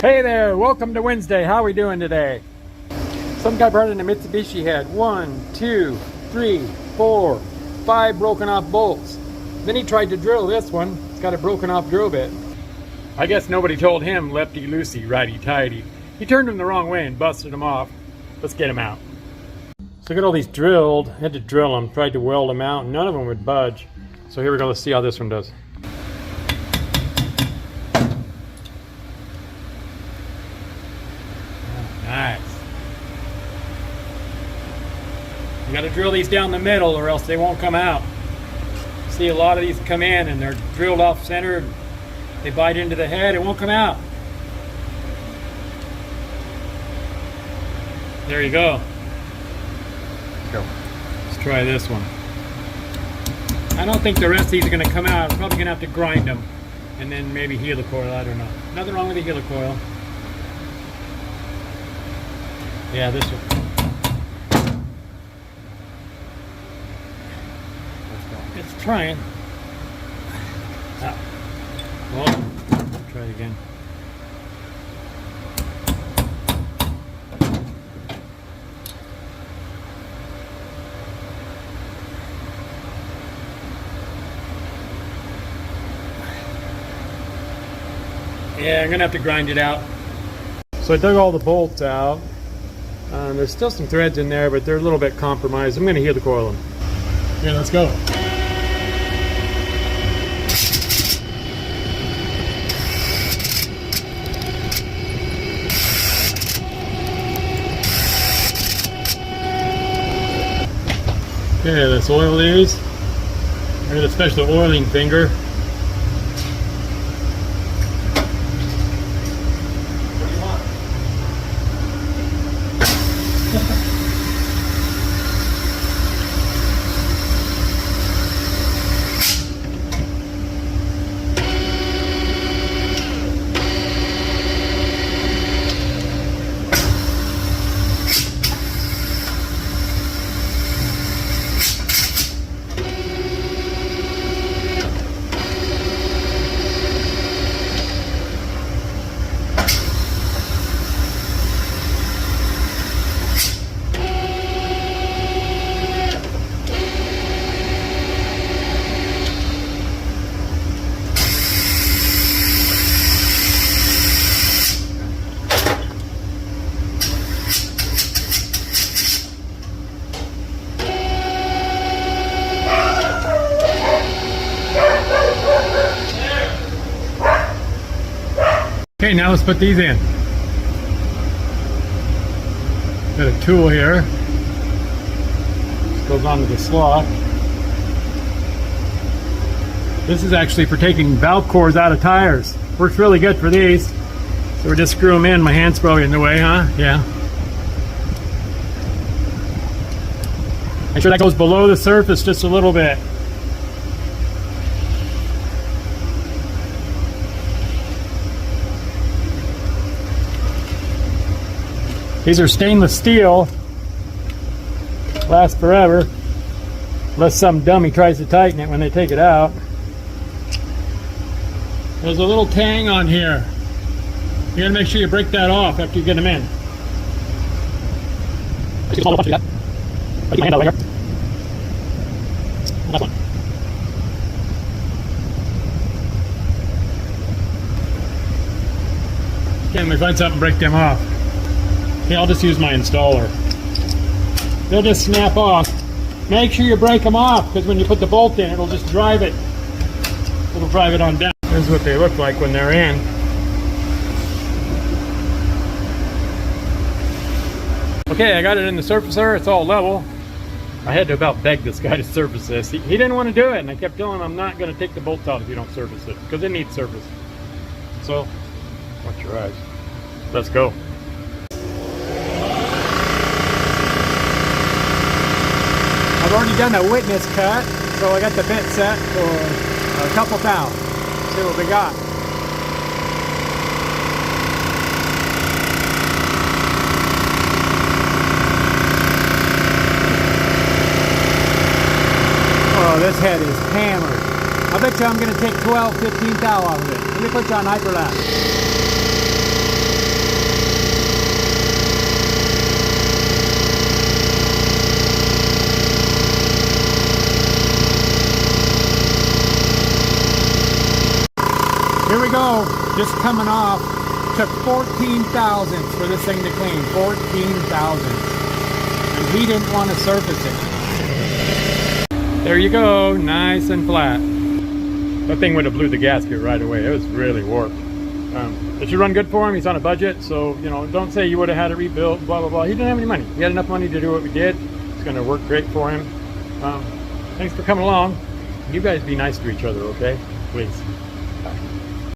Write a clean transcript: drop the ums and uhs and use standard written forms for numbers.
Hey there, welcome to Wednesday. How are we doing today? Some guy brought in a Mitsubishi had 1, 2, 3, 4, 5 broken off bolts. Then he tried to drill this one. It's got a broken off drill bit. I guess nobody told him lefty-loosey, righty-tighty. He turned them the wrong way and busted them off. Let's get them out. So I got all these drilled. Had to drill them, tried to weld them out, and none of them would budge. So here we go, let's see how this one does. Nice. You got to drill these down the middle or else they won't come out. See, a lot of these come in and they're drilled off center. They bite into the head, it won't come out. There you go. Let's go. Let's try this one. I don't think the rest of these are going to come out. I'm probably going to have to grind them. And then maybe helicoil, I don't know. Nothing wrong with the helicoil. Yeah, this one. It's trying. Ah. Well, try it again. Yeah, I'm gonna have to grind it out. So I dug all the bolts out. There's still some threads in there, but they're a little bit compromised. I'm gonna helicoil them. Yeah, let's go. Okay, let's oil these. I got a special oiling finger. Okay, now let's put these in. Got a tool here. This goes onto the slot. This is actually for taking valve cores out of tires. Works really good for these. So we just screw them in. My hand's probably in the way, huh? Yeah. Make sure that goes below the surface just a little bit. These are stainless steel, last forever, unless some dummy tries to tighten it when they take it out. There's a little tang on here. You gotta make sure you break that off after you get them in. Keep your hand out right here. Last one. Can we find something, break them off? Okay, I'll just use my installer. They'll just snap off. Make sure you break them off, because when you put the bolt in, it'll just drive it. It'll drive it on down. Here's what they look like when they're in. Okay, I got it in the surfacer. It's all level. I had to about beg this guy to surface this. He didn't want to do it, and I kept telling him I'm not going to take the bolts out if you don't surface it, because it needs service. So, watch your eyes. Let's go. I've already done a witness cut, so I got the bit set for a couple thou. See what we got. Oh, this head is hammered. I bet you I'm going to take 12, 15 thou out of it. Let me put you on hyperlapse. we go. Just coming off. Took 14 thousandths for this thing to clean. 14 thousandths. And he didn't want to surface it. There you go. Nice and flat. That thing would have blew the gasket right away. It was really warped. It should run good for him. He's on a budget, so you know, don't say you would have had it rebuilt, blah blah blah. He didn't have any money. He had enough money to do what we did. It's going to work great for him. Thanks for coming along. You guys be nice to each other, okay? Please.